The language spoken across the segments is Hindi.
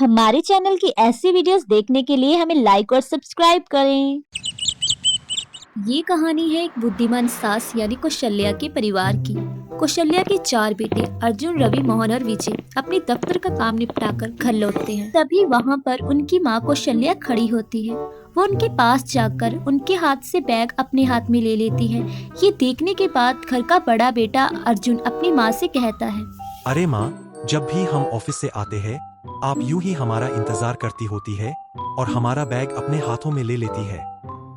हमारे चैनल की ऐसी वीडियोस देखने के लिए हमें लाइक और सब्सक्राइब करें। ये कहानी है एक बुद्धिमान सास यानी कौशल्या के परिवार की। कौशल्या के 4 बेटे अर्जुन, रवि, मोहन और विजय अपने दफ्तर का काम निपटाकर घर लौटते हैं। तभी वहाँ पर उनकी माँ कौशल्या खड़ी होती है। वो उनके पास जाकर उनके हाथ से बैग अपने हाथ में ले लेती है। ये देखने के बाद घर का बड़ा बेटा अर्जुन अपनी माँ से कहता है, अरे माँ, जब भी हम ऑफिस से आते हैं आप यूं ही हमारा इंतजार करती होती है और हमारा बैग अपने हाथों में ले लेती है।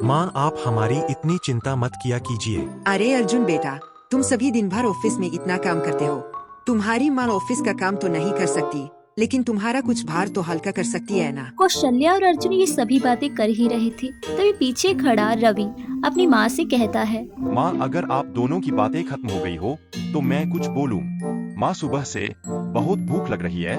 माँ, आप हमारी इतनी चिंता मत किया कीजिए। अरे अर्जुन बेटा, तुम सभी दिन भर ऑफिस में इतना काम करते हो। तुम्हारी माँ ऑफिस का काम तो नहीं कर सकती, लेकिन तुम्हारा कुछ भार तो हल्का कर सकती है ना। कौशल्या और अर्जुन ये सभी बातें कर ही रहे थे, तभी पीछे खड़ा रवि अपनी माँ से कहता है, माँ, अगर आप दोनों की बातें खत्म हो गई हो तो मैं कुछ बोलूं। माँ, सुबह से बहुत भूख लग रही है,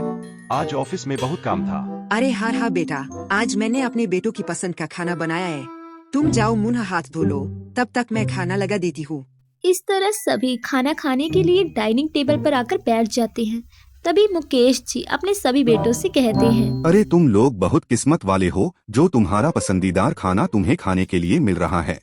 आज ऑफिस में बहुत काम था। अरे हाँ बेटा, आज मैंने अपने बेटों की पसंद का खाना बनाया है। तुम जाओ मुंह हाथ धो लो, तब तक मैं खाना लगा देती हूँ। इस तरह सभी खाना खाने के लिए डाइनिंग टेबल पर आकर बैठ जाते हैं। तभी मुकेश जी अपने सभी बेटों से कहते हैं, अरे तुम लोग बहुत किस्मत वाले हो जो तुम्हारा पसंदीदार खाना तुम्हें खाने के लिए मिल रहा है,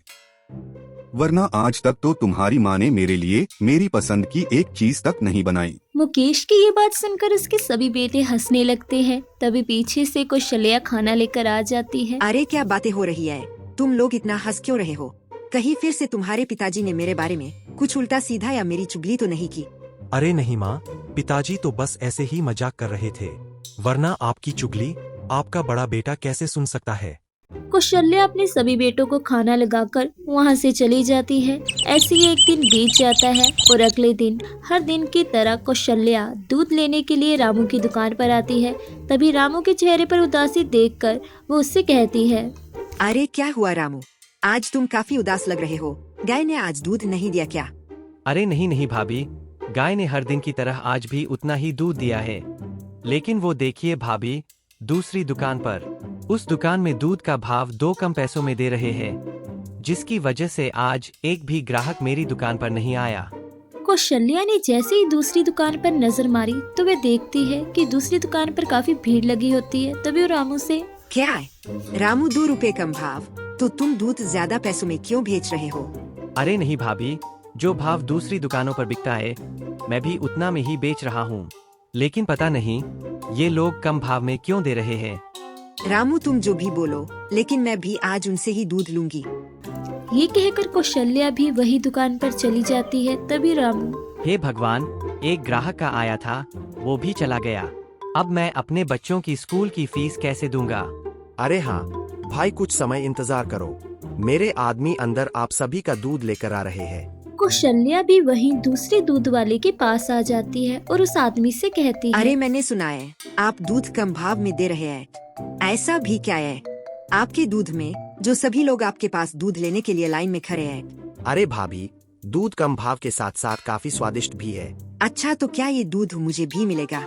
वरना आज तक तो तुम्हारी माँ ने मेरे लिए मेरी पसंद की एक चीज तक नहीं बनाई। मुकेश की ये बात सुनकर उसके सभी बेटे हंसने लगते हैं। तभी पीछे से कौशल्या खाना लेकर आ जाती है। अरे क्या बातें हो रही है, तुम लोग इतना हंस क्यों रहे हो? कहीं फिर से तुम्हारे पिताजी ने मेरे बारे में कुछ उल्टा सीधा या मेरी चुगली तो नहीं की? अरे नहीं माँ, पिताजी तो बस ऐसे ही मजाक कर रहे थे, वरना आपकी चुगली आपका बड़ा बेटा कैसे सुन सकता है। कौशल्या अपने सभी बेटों को खाना लगाकर वहाँ से चली जाती है। ऐसे ही एक दिन बीत जाता है और अगले दिन हर दिन की तरह कौशल्या दूध लेने के लिए रामू की दुकान पर आती है। तभी रामू के चेहरे पर उदासी देखकर वो उससे कहती है, अरे क्या हुआ रामू, आज तुम काफी उदास लग रहे हो। गाय ने आज दूध नहीं दिया क्या? अरे नहीं भाभी, गाय ने हर दिन की तरह आज भी उतना ही दूध दिया है। लेकिन वो देखिए भाभी, दूसरी दुकान पर उस दुकान में दूध का भाव 2 कम पैसों में दे रहे हैं, जिसकी वजह से आज एक भी ग्राहक मेरी दुकान पर नहीं आया। कौशल्या ने जैसे ही दूसरी दुकान पर नजर मारी तो वे देखती है कि दूसरी दुकान पर काफी भीड़ लगी होती है। तभी वो रामू से, क्या है रामू, 2 रुपए कम भाव, तो तुम दूध ज्यादा पैसों में क्यों बेच रहे हो? अरे नहीं भाभी, जो भाव दूसरी दुकानों पर बिकता है मैं भी उतना में ही बेच रहा हूँ, लेकिन पता नहीं ये लोग कम भाव में क्यों दे रहे हैं। रामू तुम जो भी बोलो, लेकिन मैं भी आज उनसे ही दूध लूंगी। ये कहकर कौशल्या भी वही दुकान पर चली जाती है। तभी रामू, हे भगवान, एक ग्राहक का आया था वो भी चला गया, अब मैं अपने बच्चों की स्कूल की फीस कैसे दूंगा। अरे हाँ भाई, कुछ समय इंतजार करो, मेरे आदमी अंदर आप सभी का दूध लेकर आ रहे हैं। कौशल्या भी वहीं दूसरे दूध वाले के पास आ जाती है और उस आदमी से कहती है, अरे मैंने सुना है आप दूध कम भाव में दे रहे हैं, ऐसा भी क्या है आपके दूध में जो सभी लोग आपके पास दूध लेने के लिए लाइन में खड़े हैं? अरे भाभी, दूध कम भाव के साथ साथ काफी स्वादिष्ट भी है। अच्छा, तो क्या ये दूध मुझे भी मिलेगा?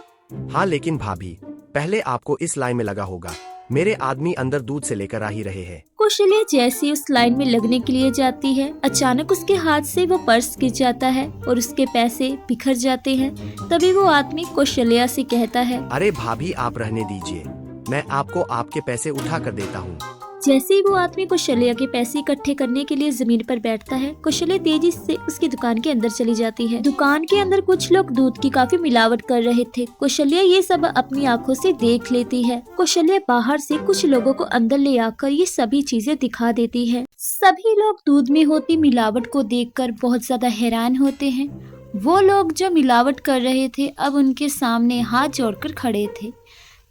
हाँ, लेकिन भाभी पहले आपको इस लाइन में लगा होगा, मेरे आदमी अंदर दूध से लेकर आ ही रहे हैं। कौशल्या जैसे उस लाइन में लगने के लिए जाती है, अचानक उसके हाथ से वो पर्स गिर जाता है और उसके पैसे बिखर जाते हैं। तभी वो आदमी कौशल्या से कहता है, अरे भाभी आप रहने दीजिए, मैं आपको आपके पैसे उठा कर देता हूँ। जैसे ही वो आदमी कौशल्या के पैसे इकट्ठे करने के लिए जमीन पर बैठता है, कौशल्या तेजी से उसकी दुकान के अंदर चली जाती है। दुकान के अंदर कुछ लोग दूध की काफी मिलावट कर रहे थे। कौशल्या ये सब अपनी आंखों से देख लेती है। कौशल्या बाहर से कुछ लोगों को अंदर ले आकर ये सभी चीजें दिखा देती है। सभी लोग दूध में होती मिलावट को देखकर बहुत ज्यादा हैरान होते हैं। वो लोग जो मिलावट कर रहे थे अब उनके सामने हाथ जोड़कर खड़े थे।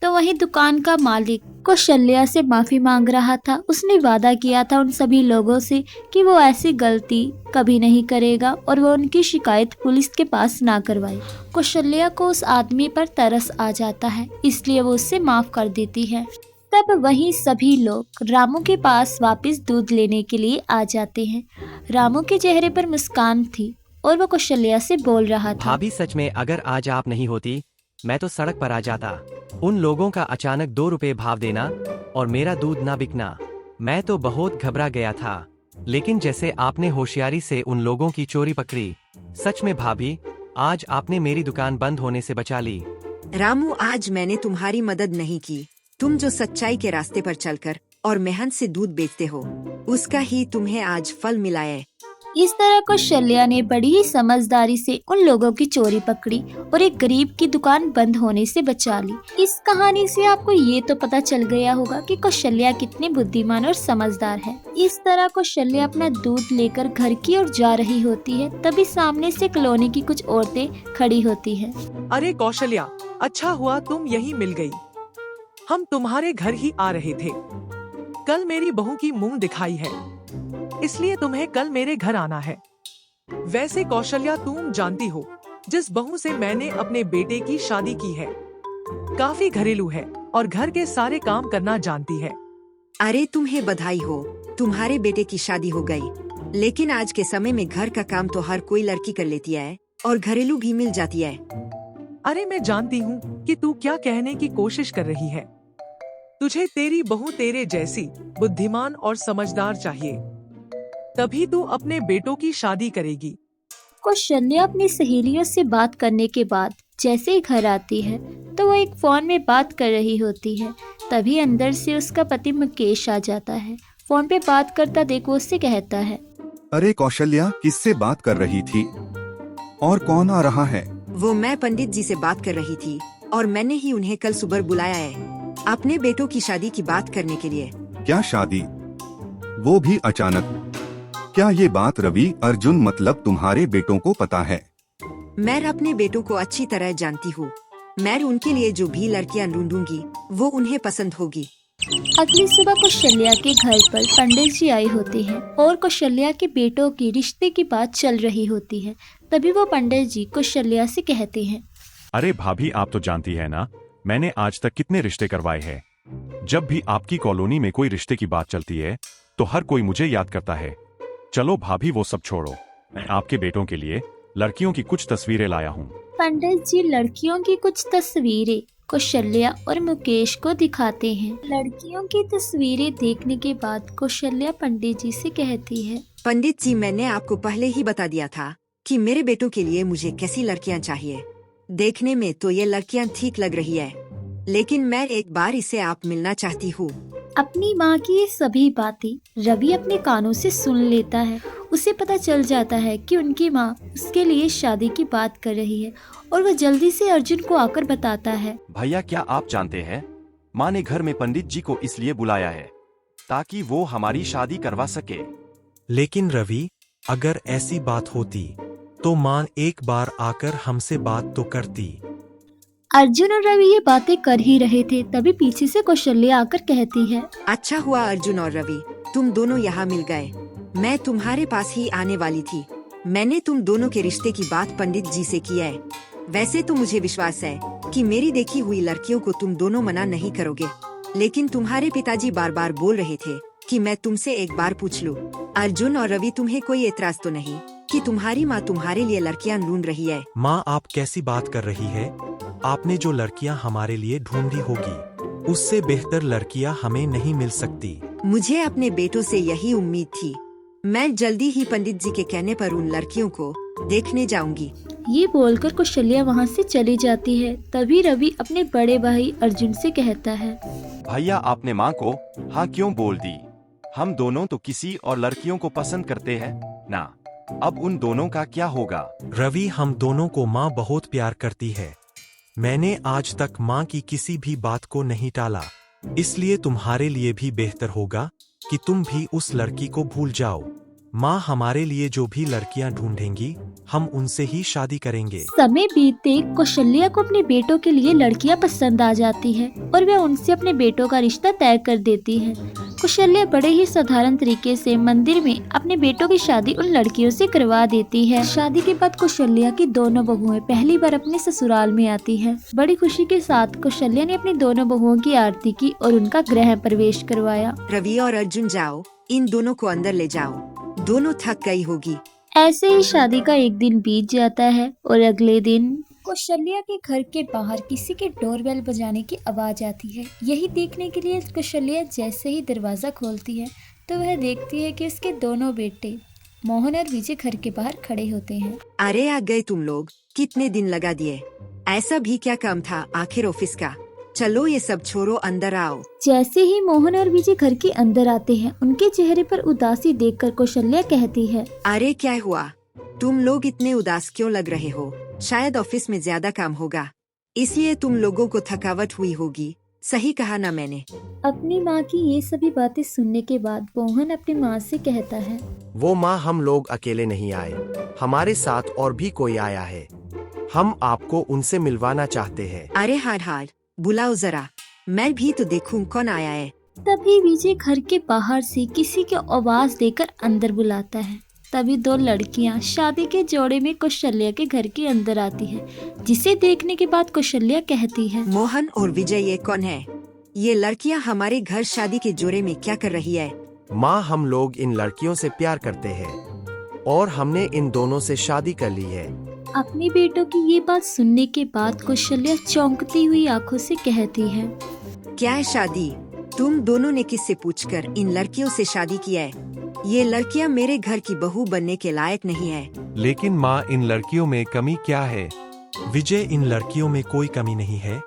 तो वहीं दुकान का मालिक कौशल्या से माफी मांग रहा था। उसने वादा किया था उन सभी लोगों से कि वो ऐसी गलती कभी नहीं करेगा और वो उनकी शिकायत पुलिस के पास ना करवाए। कौशल्या को उस आदमी पर तरस आ जाता है, इसलिए वो उससे माफ कर देती है। तब वहीं सभी लोग रामू के पास वापस दूध लेने के लिए आ जाते हैं। रामू के चेहरे पर मुस्कान थी और वो कौशल्या से बोल रहा था, भाभी सच में अगर आज आप नहीं होती मैं तो सड़क पर आ जाता। उन लोगों का अचानक 2 रुपए भाव देना और मेरा दूध ना बिकना, मैं तो बहुत घबरा गया था, लेकिन जैसे आपने होशियारी से उन लोगों की चोरी पकड़ी, सच में भाभी आज आपने मेरी दुकान बंद होने से बचा ली। रामू, आज मैंने तुम्हारी मदद नहीं की। तुम जो सच्चाई के रास्ते पर चलकर और मेहनत से दूध बेचते हो, उसका ही तुम्हें आज फल मिला है। इस तरह कौशल्या ने बड़ी ही समझदारी से उन लोगों की चोरी पकड़ी और एक गरीब की दुकान बंद होने से बचा ली। इस कहानी से आपको ये तो पता चल गया होगा कि कौशल्या कितनी बुद्धिमान और समझदार है। इस तरह कौशल्या अपना दूध लेकर घर की ओर जा रही होती है, तभी सामने से कॉलोनी की कुछ औरतें खड़ी होती हैं। अरे कौशल्या, अच्छा हुआ तुम यहीं मिल गई। हम तुम्हारे घर ही आ रहे थे। कल मेरी बहू की मुंह दिखाई है, इसलिए तुम्हें कल मेरे घर आना है। वैसे कौशल्या, तुम जानती हो जिस बहू से मैंने अपने बेटे की शादी की है, काफी घरेलू है और घर के सारे काम करना जानती है। अरे तुम्हें बधाई हो, तुम्हारे बेटे की शादी हो गई। लेकिन आज के समय में घर का काम तो हर कोई लड़की कर लेती है और घरेलू भी मिल जाती है। अरे मैं जानती हूँ कि तू क्या कहने की कोशिश कर रही है। तुझे तेरी बहू तेरे जैसी बुद्धिमान और समझदार चाहिए, तभी तू अपने बेटों की शादी करेगी। कौशल्या अपनी सहेलियों से बात करने के बाद जैसे ही घर आती है तो वो एक फोन में बात कर रही होती है। तभी अंदर से उसका पति मुकेश आ जाता है। फोन पे बात करता देख वो उससे कहता है, अरे कौशल्या, किससे बात कर रही थी और कौन आ रहा है? वो मैं पंडित जी से बात कर रही थी और मैंने ही उन्हें कल सुबह बुलाया है अपने बेटों की शादी की बात करने के लिए। क्या शादी? वो भी अचानक? क्या ये बात रवि, अर्जुन मतलब तुम्हारे बेटों को पता है? मैं अपने बेटों को अच्छी तरह जानती हूँ। मैं उनके लिए जो भी लड़कियाँ ढूंढूंगी वो उन्हें पसंद होगी। अगली सुबह कौशल्या के घर पर पंडित जी आए होते हैं और कौशल्या के बेटों की रिश्ते की बात चल रही होती है। तभी वो पंडित जी कौशल्या से कहते हैं, अरे भाभी, आप तो जानती है ना, मैंने आज तक कितने रिश्ते करवाए हैं। जब भी आपकी कॉलोनी में कोई रिश्ते की बात चलती है तो हर कोई मुझे याद करता है। चलो भाभी, वो सब छोड़ो, मैं आपके बेटों के लिए लड़कियों की कुछ तस्वीरें लाया हूँ। पंडित जी लड़कियों की कुछ तस्वीरें कौशल्या और मुकेश को दिखाते हैं। लड़कियों की तस्वीरें देखने के बाद कौशल्या पंडित जी से कहती है, पंडित जी, मैंने आपको पहले ही बता दिया था कि मेरे बेटों के लिए मुझे कैसी लड़कियां चाहिए। देखने में तो ये लड़कियां ठीक लग रही है, लेकिन मैं एक बार इसे आप मिलना चाहती हूँ। अपनी माँ की ये सभी बातें रवि अपने कानों से सुन लेता है। उसे पता चल जाता है कि उनकी माँ उसके लिए शादी की बात कर रही है और वह जल्दी से अर्जुन को आकर बताता है, भैया, क्या आप जानते हैं, माँ ने घर में पंडित जी को इसलिए बुलाया है ताकि वो हमारी शादी करवा सके। लेकिन रवि, अगर ऐसी बात होती तो माँ एक बार आकर हमसे बात तो करती। अर्जुन और रवि ये बातें कर ही रहे थे, तभी पीछे से कौशल्या आकर कहती है, अच्छा हुआ अर्जुन और रवि, तुम दोनों यहाँ मिल गए। मैं तुम्हारे पास ही आने वाली थी। मैंने तुम दोनों के रिश्ते की बात पंडित जी से की है। वैसे तो मुझे विश्वास है कि मेरी देखी हुई लड़कियों को तुम दोनों मना नहीं करोगे, लेकिन तुम्हारे पिताजी बार बार बोल रहे थे कि मैं तुमसे एक बार पूछ लूं। अर्जुन और रवि, तुम्हें कोई एतराज तो नहीं कि तुम्हारी माँ तुम्हारे लिए लड़कियाँ ढूंढ रही है? माँ, आप कैसी बात कर रही है? आपने जो लड़कियाँ हमारे लिए ढूंढी होगी, उससे बेहतर लड़कियाँ हमें नहीं मिल सकती। मुझे अपने बेटों से यही उम्मीद थी। मैं जल्दी ही पंडित जी के कहने पर उन लड़कियों को देखने जाऊंगी। ये बोलकर कौशल्या वहाँ से चली जाती है। तभी रवि अपने बड़े भाई अर्जुन से कहता है, भैया, आपने माँ को हाँ क्यों बोल दी? हम दोनों तो किसी और लड़कियों को पसंद करते हैं ना। अब उन दोनों का क्या होगा? रवि, हम दोनों को माँ बहुत प्यार करती है। मैंने आज तक माँ की किसी भी बात को नहीं टाला, इसलिए तुम्हारे लिए भी बेहतर होगा कि तुम भी उस लड़की को भूल जाओ। माँ हमारे लिए जो भी लड़कियाँ ढूंढेंगी, हम उनसे ही शादी करेंगे। समय बीतते कौशल्या को अपने बेटों के लिए लड़कियां पसंद आ जाती हैं और वह उनसे अपने बेटों का रिश्ता तय कर देती है। कौशल्या बड़े ही साधारण तरीके से मंदिर में अपने बेटों की शादी उन लड़कियों से करवा देती है। शादी के बाद कौशल्या की दोनों बहुएं पहली बार अपने ससुराल में आती हैं। बड़ी खुशी के साथ कौशल्या ने अपनी दोनों बहुओं की आरती की और उनका गृह प्रवेश करवाया। रवि और अर्जुन, जाओ, इन दोनों को अंदर ले जाओ, दोनों थक गई होगी। ऐसे ही शादी का एक दिन बीत जाता है और अगले दिन कौशल्या के घर के बाहर किसी के डोरबेल बजाने की आवाज आती है। यही देखने के लिए कौशल्या जैसे ही दरवाजा खोलती है तो वह देखती है कि उसके दोनों बेटे मोहन और विजय घर के बाहर खड़े होते हैं। अरे आ गए तुम लोग, कितने दिन लगा दिए। ऐसा भी क्या काम था आखिर ऑफिस का। चलो ये सब छोड़ो, अंदर आओ। जैसे ही मोहन और विजय घर के अंदर आते हैं, उनके चेहरे पर उदासी देखकर कौशल्या कहती है, अरे क्या हुआ, तुम लोग इतने उदास क्यों लग रहे हो? शायद ऑफिस में ज्यादा काम होगा, इसलिए तुम लोगों को थकावट हुई होगी। सही कहा ना मैंने? अपनी माँ की ये सभी बातें सुनने के बाद मोहन अपनी माँ से कहता है, वो माँ, हम लोग अकेले नहीं आए, हमारे साथ और भी कोई आया है। हम आपको उनसे मिलवाना चाहते हैं। अरे हार बुलाओ जरा, मैं भी तो देखूं कौन आया है। तभी विजय घर के बाहर से किसी की आवाज देकर अंदर बुलाता है। तभी दो लड़कियां शादी के जोड़े में कौशल्या के घर के अंदर आती है, जिसे देखने के बाद कौशल्या कहती है, मोहन और विजय, ये कौन है? ये लड़कियां हमारे घर शादी के जोड़े में क्या कर रही है? माँ, हम लोग इन लड़कियों से प्यार करते हैं और हमने इन दोनों से शादी कर ली है। अपने बेटों की ये बात सुनने के बाद कौशल्या चौंकती हुई आंखों से कहती है, क्या है शादी? तुम दोनों ने किससे पूछकर इन लड़कियों से शादी किया है? ये लड़कियां मेरे घर की बहू बनने के लायक नहीं है। लेकिन माँ, इन लड़कियों में कमी क्या है? विजय, इन लड़कियों में कोई कमी नहीं है,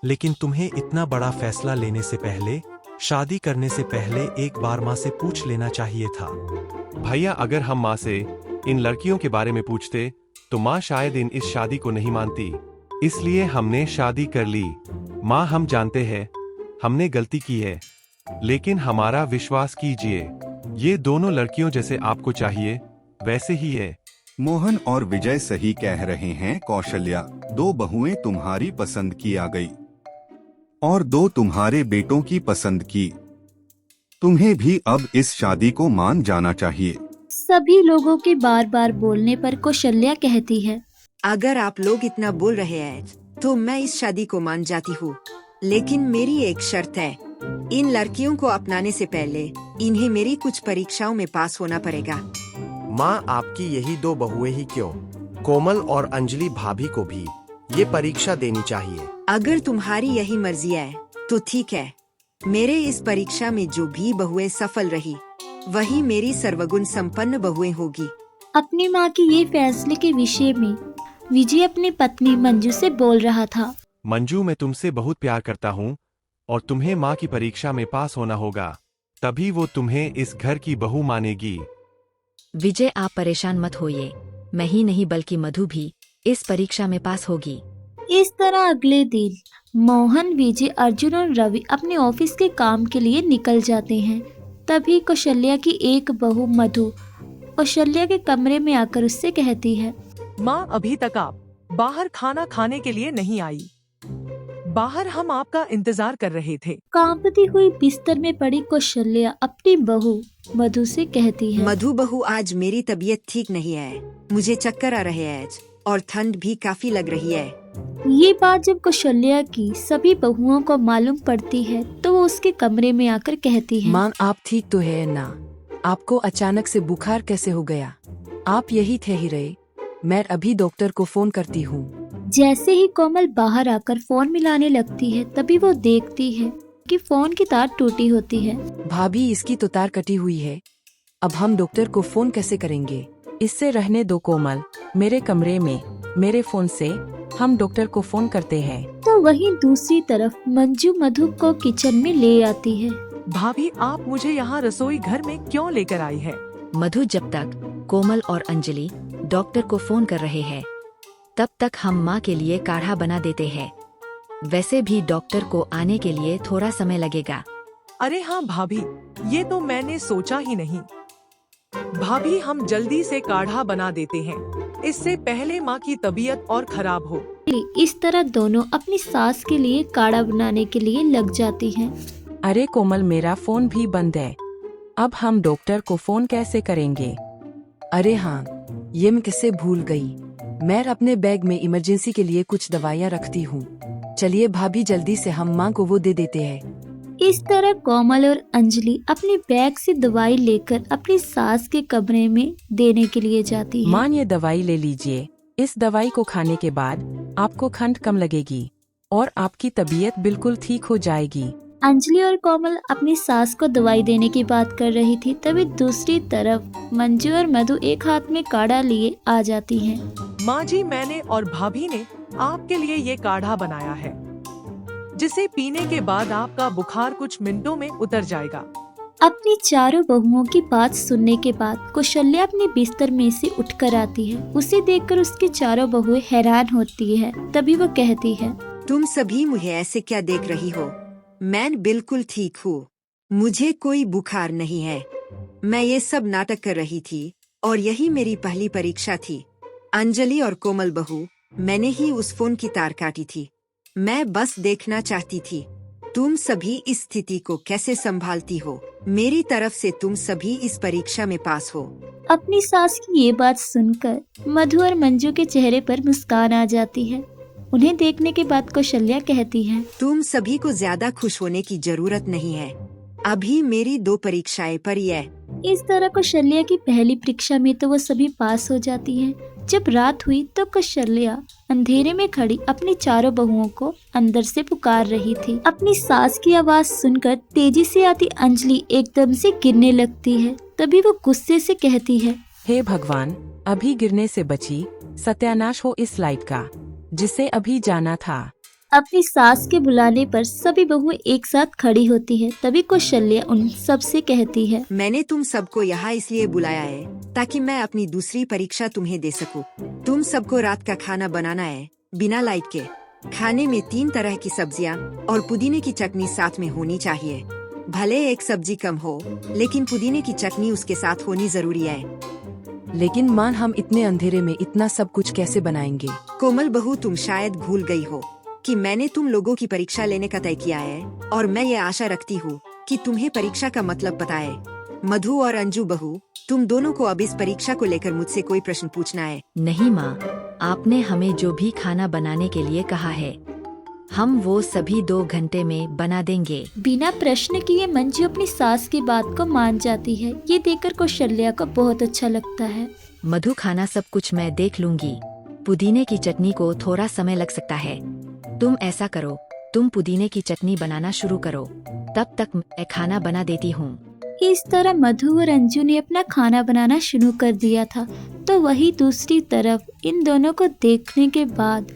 लेकिन तुम्हें इतना बड़ा फैसला लेने से पहले, शादी करने से पहले एक बार माँ से पूछ लेना चाहिए था। भैया, अगर हम माँ से इन लड़कियों के बारे में पूछते तो माँ शायद इस शादी को नहीं मानती, इसलिए हमने शादी कर ली। माँ, हम जानते हैं हमने गलती की है, लेकिन हमारा विश्वास कीजिए, ये दोनों लड़कियों जैसे आपको चाहिए वैसे ही है। मोहन और विजय सही कह रहे हैं कौशल्या, दो बहुएं तुम्हारी पसंद की आ गई और दो तुम्हारे बेटों की पसंद की। तुम्हें भी अब इस शादी को मान जाना चाहिए। सभी लोगों के बार बार बोलने पर कौशल्या कहती है, अगर आप लोग इतना बोल रहे हैं तो मैं इस शादी को मान जाती हूँ, लेकिन मेरी एक शर्त है। इन लड़कियों को अपनाने से पहले इन्हें मेरी कुछ परीक्षाओं में पास होना पड़ेगा। माँ, आपकी यही दो बहुएं ही क्यों, कोमल और अंजलि भाभी को भी ये परीक्षा देनी चाहिए। अगर तुम्हारी यही मर्जी है तो ठीक है। मेरे इस परीक्षा में जो भी बहुएं सफल रही, वही मेरी सर्वगुण संपन्न बहुएं होगी। अपनी माँ के ये फैसले के विषय में विजय अपनी पत्नी मंजू से बोल रहा था। मंजू, मैं तुमसे बहुत प्यार करता हूँ और तुम्हें माँ की परीक्षा में पास होना होगा, तभी वो तुम्हें इस घर की बहू मानेगी। विजय, आप परेशान मत होइए, मैं ही नहीं बल्कि मधु भी इस परीक्षा में पास होगी। इस तरह अगले दिन मोहन, विजय, अर्जुन और रवि अपने ऑफिस के काम के लिए निकल जाते हैं। तभी कौशल्या की एक बहू मधु कौशल्या के कमरे में आकर उससे कहती है, माँ, अभी तक आप बाहर खाना खाने के लिए नहीं आई। बाहर हम आपका इंतजार कर रहे थे। कांपती हुई बिस्तर में पड़ी कौशल्या अपनी बहू मधु से कहती है, मधु बहू, आज मेरी तबीयत ठीक नहीं है, मुझे चक्कर आ रहे हैं और ठंड भी काफी लग रही है। ये बात जब कौशल्या की सभी बहुओं को मालूम पड़ती है तो वो उसके कमरे में आकर कहती है, माँ, आप ठीक तो है ना? आपको अचानक से बुखार कैसे हो गया? आप यही थे ही रहे, मैं अभी डॉक्टर को फोन करती हूँ। जैसे ही कोमल बाहर आकर फोन मिलाने लगती है, तभी वो देखती है कि फोन की तार टूटी होती है। भाभी, इसकी तो तार कटी हुई है, अब हम डॉक्टर को फोन कैसे करेंगे? इससे रहने दो कोमल, मेरे कमरे में मेरे फोन से हम डॉक्टर को फोन करते हैं। तो वहीं दूसरी तरफ मंजू मधु को किचन में ले आती है। भाभी, आप मुझे यहाँ रसोई घर में क्यों लेकर आई है? मधु, जब तक कोमल और अंजलि डॉक्टर को फोन कर रहे हैं, तब तक हम माँ के लिए काढ़ा बना देते हैं। वैसे भी डॉक्टर को आने के लिए थोड़ा समय लगेगा। अरे हाँ भाभी, ये तो मैंने सोचा ही नहीं। भाभी, हम जल्दी से काढ़ा बना देते हैं, इससे पहले माँ की तबीयत और खराब हो। इस तरह दोनों अपनी सास के लिए काढ़ा बनाने के लिए लग जाती हैं। अरे कोमल, मेरा फोन भी बंद है, अब हम डॉक्टर को फोन कैसे करेंगे? अरे हाँ, ये मैं किससे भूल गई। मैं अपने बैग में इमरजेंसी के लिए कुछ दवाइयाँ रखती हूँ। चलिए भाभी, जल्दी से हम माँ को वो दे देते हैं। इस तरह कोमल और अंजलि अपने बैग से दवाई लेकर अपनी सास के कमरे में देने के लिए जाती है। माँ, ये दवाई ले लीजिए, इस दवाई को खाने के बाद आपको ठंड कम लगेगी और आपकी तबीयत बिल्कुल ठीक हो जाएगी। अंजलि और कोमल अपनी सास को दवाई देने की बात कर रही थी, तभी दूसरी तरफ मंजू और मधु एक हाथ में काढ़ा लिए आ जाती हैं। माँ जी, मैंने और भाभी ने आपके लिए ये काढ़ा बनाया है, जिसे पीने के बाद आपका बुखार कुछ मिनटों में उतर जाएगा। अपनी चारों बहुओं की बात सुनने के बाद कौशल्या अपने बिस्तर में से उठकर आती है। उसे देखकर उसकी चारों बहुएं हैरान होती है। तभी वो कहती है, तुम सभी मुझे ऐसे क्या देख रही हो? मैं बिल्कुल ठीक हूँ, मुझे कोई बुखार नहीं है। मैं ये सब नाटक कर रही थी और यही मेरी पहली परीक्षा थी। अंजलि और कोमल बहू, मैंने ही उस फोन की तार काटी थी। मैं बस देखना चाहती थी तुम सभी इस स्थिति को कैसे संभालती हो। मेरी तरफ से तुम सभी इस परीक्षा में पास हो। अपनी सास की ये बात सुनकर मधु और मंजू के चेहरे पर मुस्कान आ जाती है। उन्हें देखने के बाद कौशल्या कहती है, तुम सभी को ज्यादा खुश होने की जरूरत नहीं है, अभी मेरी 2 परीक्षाएं पड़ी है। इस तरह कौशल्या की पहली परीक्षा में तो वो सभी पास हो जाती हैं। जब रात हुई तो कौशल्या अंधेरे में खड़ी अपनी चारों बहुओं को अंदर से पुकार रही थी। अपनी सास की आवाज सुनकर तेजी से आती अंजलि एकदम से गिरने लगती है। तभी वो गुस्से से कहती है, हे भगवान, अभी गिरने से बची, सत्यानाश हो इस लाइट का, जिसे अभी जाना था। अपनी सास के बुलाने पर सभी बहुएं एक साथ खड़ी होती है। तभी कौशल्या उन सब से कहती है, मैंने तुम सबको यहाँ इसलिए बुलाया है ताकि मैं अपनी दूसरी परीक्षा तुम्हें दे सकूं। तुम सबको रात का खाना बनाना है बिना लाइट के। खाने में 3 तरह की सब्जियां और पुदीने की चटनी साथ में होनी चाहिए। भले एक सब्जी कम हो, लेकिन पुदीने की चटनी उसके साथ होनी जरूरी है। लेकिन माँ, हम इतने अंधेरे में इतना सब कुछ कैसे बनाएंगे? कोमल बहू, तुम शायद भूल गई हो कि मैंने तुम लोगों की परीक्षा लेने का तय किया है और मैं ये आशा रखती हूँ कि तुम्हें परीक्षा का मतलब पता है। मधु और अंजू बहू, तुम दोनों को अब इस परीक्षा को लेकर मुझसे कोई प्रश्न पूछना है। नहीं माँ, आपने हमें जो भी खाना बनाने के लिए कहा है, हम वो सभी 2 घंटे में बना देंगे। बिना प्रश्न किए मंजू अपनी सास की बात को मान जाती है। ये देखकर कौशल्या को बहुत अच्छा लगता है। मधु, खाना सब कुछ मैं देख लूंगी। पुदीने की चटनी को थोड़ा समय लग सकता है। तुम ऐसा करो, तुम पुदीने की चटनी बनाना शुरू करो, तब तक मैं खाना बना देती हूँ। इस तरह मधु और अंजू ने अपना खाना बनाना शुरू कर दिया था। तो वही दूसरी तरफ इन दोनों को देखने के बाद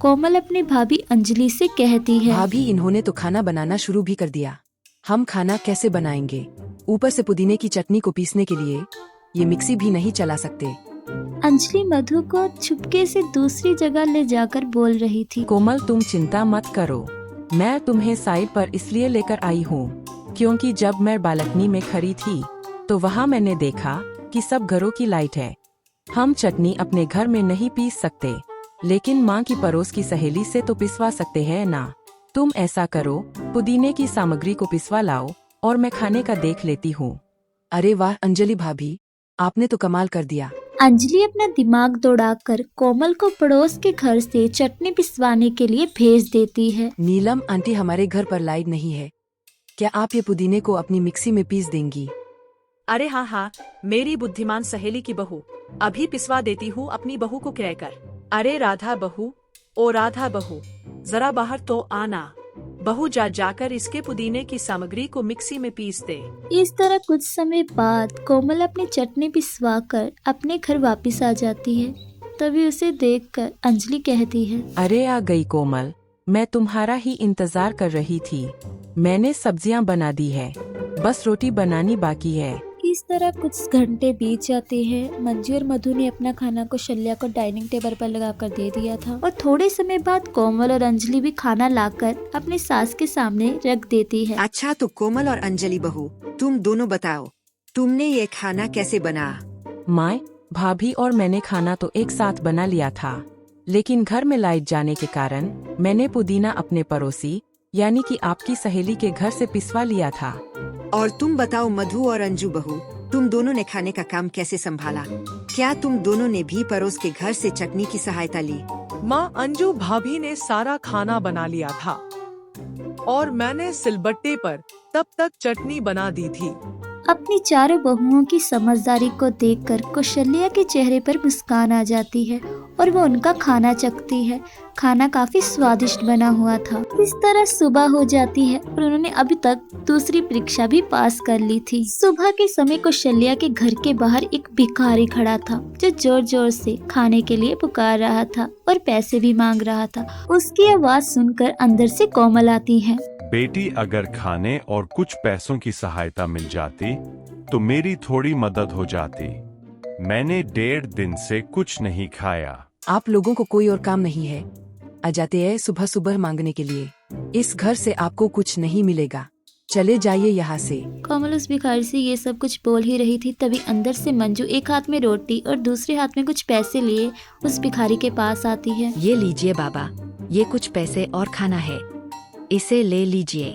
कोमल अपनी भाभी अंजलि से कहती है, भाभी, इन्होंने तो खाना बनाना शुरू भी कर दिया। हम खाना कैसे बनाएंगे? ऊपर से पुदीने की चटनी को पीसने के लिए ये मिक्सी भी नहीं चला सकते। अंजलि मधु को छुपके से दूसरी जगह ले जाकर बोल रही थी, कोमल, तुम चिंता मत करो, मैं तुम्हें साइड पर इसलिए लेकर आई हूँ क्योंकि जब मैं बालकनी में खड़ी थी तो वहाँ मैंने देखा कि सब घरों की लाइट है। हम चटनी अपने घर में नहीं पीस सकते, लेकिन माँ की पड़ोस की सहेली से तो पिसवा सकते हैं ना। तुम ऐसा करो, पुदीने की सामग्री को पिसवा लाओ और मैं खाने का देख लेती हूँ। अरे वाह अंजलि भाभी, आपने तो कमाल कर दिया। अंजलि अपना दिमाग दौड़ाकर कोमल को पड़ोस के घर से चटनी पिसवाने के लिए भेज देती है। नीलम आंटी, हमारे घर पर लाइट नहीं है, क्या आप ये पुदीने को अपनी मिक्सी में पीस देंगी? अरे हाँ हाँ, मेरी बुद्धिमान सहेली की बहू, अभी पिसवा देती हूँ अपनी बहू को कहकर। अरे राधा बहू, ओ राधा बहू, जरा बाहर तो आना। बहू, जाकर इसके पुदीने की सामग्री को मिक्सी में पीस दे। इस तरह कुछ समय बाद कोमल अपनी चटनी पिसवाकर अपने घर वापस आ जाती है। तभी उसे देखकर अंजलि कहती है, अरे आ गई कोमल, मैं तुम्हारा ही इंतजार कर रही थी। मैंने सब्जियां बना दी है, बस रोटी बनानी बाकी है। इस तरह कुछ घंटे बीत जाते हैं। मंजू और मधु ने अपना खाना कौशल्या को डाइनिंग टेबल पर लगाकर दे दिया था और थोड़े समय बाद कोमल और अंजलि भी खाना लाकर अपनी सास के सामने रख देती है। अच्छा, तो कोमल और अंजलि बहू, तुम दोनों बताओ, तुमने ये खाना कैसे बना? माँ, भाभी और मैंने खाना तो एक साथ बना लिया था, लेकिन घर में लाइट जाने के कारण मैंने पुदीना अपने पड़ोसी यानी कि आपकी सहेली के घर से पिसवा लिया था। और तुम बताओ मधु और अंजू बहू, तुम दोनों ने खाने का काम कैसे संभाला? क्या तुम दोनों ने भी पड़ोस के घर से चटनी की सहायता ली? माँ अंजू भाभी ने सारा खाना बना लिया था और मैंने सिलबट्टे पर तब तक चटनी बना दी थी। अपनी चारों बहुओं की समझदारी को देखकर कौशल्या के चेहरे पर मुस्कान आ जाती है और वो उनका खाना चखती है। खाना काफी स्वादिष्ट बना हुआ था। इस तरह सुबह हो जाती है और उन्होंने अभी तक दूसरी परीक्षा भी पास कर ली थी। सुबह के समय कौशल्या के घर के बाहर एक भिखारी खड़ा था जो जोर जोर से खाने के लिए पुकार रहा था और पैसे भी मांग रहा था। उसकी आवाज सुनकर अंदर से कोमल आती है। बेटी, अगर खाने और कुछ पैसों की सहायता मिल जाती तो मेरी थोड़ी मदद हो जाती। मैंने 1.5 दिन से कुछ नहीं खाया। आप लोगों को कोई और काम नहीं है, आ जाते हैं सुबह सुबह मांगने के लिए। इस घर से आपको कुछ नहीं मिलेगा, चले जाइए यहाँ से। कोमल उस भिखारी से ये सब कुछ बोल ही रही थी, तभी अंदर से मंजू एक हाथ में रोटी और दूसरे हाथ में कुछ पैसे लिए उस भिखारी के पास आती है। ये लीजिए बाबा, ये कुछ पैसे और खाना है, इसे ले लीजिए।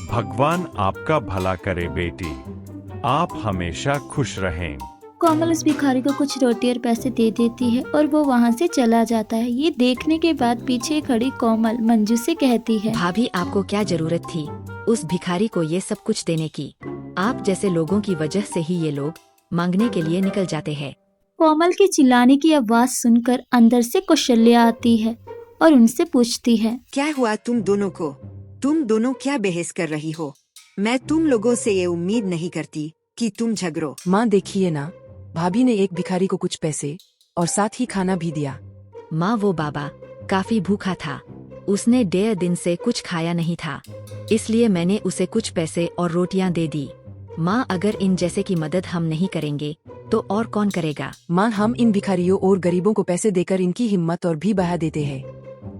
भगवान आपका भला करे बेटी, आप हमेशा खुश रहें। कोमल उस भिखारी को कुछ रोटी और पैसे दे देती है और वो वहाँ से चला जाता है। ये देखने के बाद पीछे खड़ी कोमल मंजू से कहती है, भाभी आपको क्या जरूरत थी उस भिखारी को ये सब कुछ देने की? आप जैसे लोगों की वजह से ही ये लोग मांगने के लिए निकल जाते हैं। कोमल के चिल्लाने की आवाज सुनकर अंदर से कौशल्या आती है और उनसे पूछती है, क्या हुआ तुम दोनों को? तुम दोनों क्या बहस कर रही हो? मैं तुम लोगों से ये उम्मीद नहीं करती कि तुम झगड़ो। माँ देखिए ना, भाभी ने एक भिखारी को कुछ पैसे और साथ ही खाना भी दिया। माँ वो बाबा काफी भूखा था, उसने 1.5 दिन से कुछ खाया नहीं था, इसलिए मैंने उसे कुछ पैसे और रोटियां दे दी। माँ अगर इन जैसे की मदद हम नहीं करेंगे तो और कौन करेगा? माँ हम इन भिखारियों और गरीबों को पैसे देकर इनकी हिम्मत और भी बढ़ा देते हैं।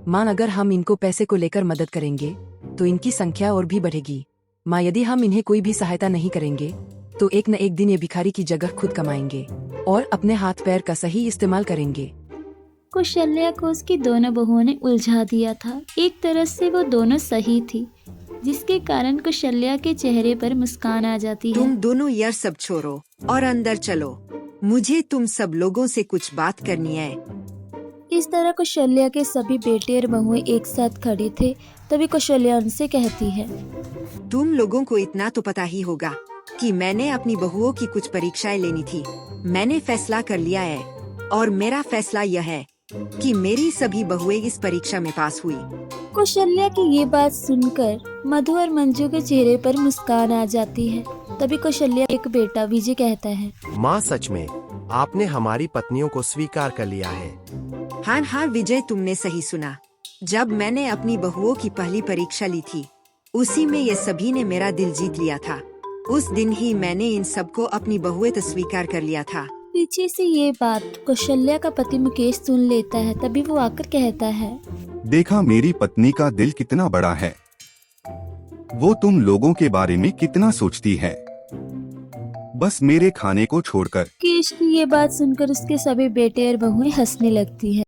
माँ अगर हम इनको पैसे को लेकर मदद करेंगे तो इनकी संख्या और भी बढ़ेगी। माँ यदि हम इन्हें कोई भी सहायता नहीं करेंगे तो एक न एक दिन ये भिखारी की जगह खुद कमाएंगे और अपने हाथ पैर का सही इस्तेमाल करेंगे। कौशल्या को उसकी दोनों बहुओं ने उलझा दिया था। एक तरह से वो दोनों सही थी, जिसके कारण कौशल्या के चेहरे पर मुस्कान आ जाती है। तुम दोनों यह सब छोड़ो और अंदर चलो, मुझे तुम सब लोगों से कुछ बात करनी है। इस तरह कौशल्या के सभी बेटे और बहुएं एक साथ खड़े थे। तभी कौशल्या उनसे कहती है, तुम लोगों को इतना तो पता ही होगा कि मैंने अपनी बहुओं की कुछ परीक्षाएं लेनी थी। मैंने फैसला कर लिया है और मेरा फैसला यह है कि मेरी सभी बहुएं इस परीक्षा में पास हुई। कौशल्या की ये बात सुनकर मधु और मंजू के चेहरे पर मुस्कान आ जाती है। तभी कौशल्या एक बेटा विजय कहता है, माँ सच में आपने हमारी पत्नियों को स्वीकार कर लिया है। हाँ विजय, तुमने सही सुना। जब मैंने अपनी बहुओं की पहली परीक्षा ली थी, उसी में ये सभी ने मेरा दिल जीत लिया था। उस दिन ही मैंने इन सबको अपनी बहुएं तो स्वीकार कर लिया था। पीछे से ये बात कौशल्या का पति मुकेश सुन लेता है। तभी वो आकर कहता है, देखा मेरी पत्नी का दिल कितना बड़ा है, वो तुम लोगों के बारे में कितना सोचती है, बस मेरे खाने को छोड़कर। मुकेश की ये बात सुनकर उसके सभी बेटे और बहुएं हंसने लगती है।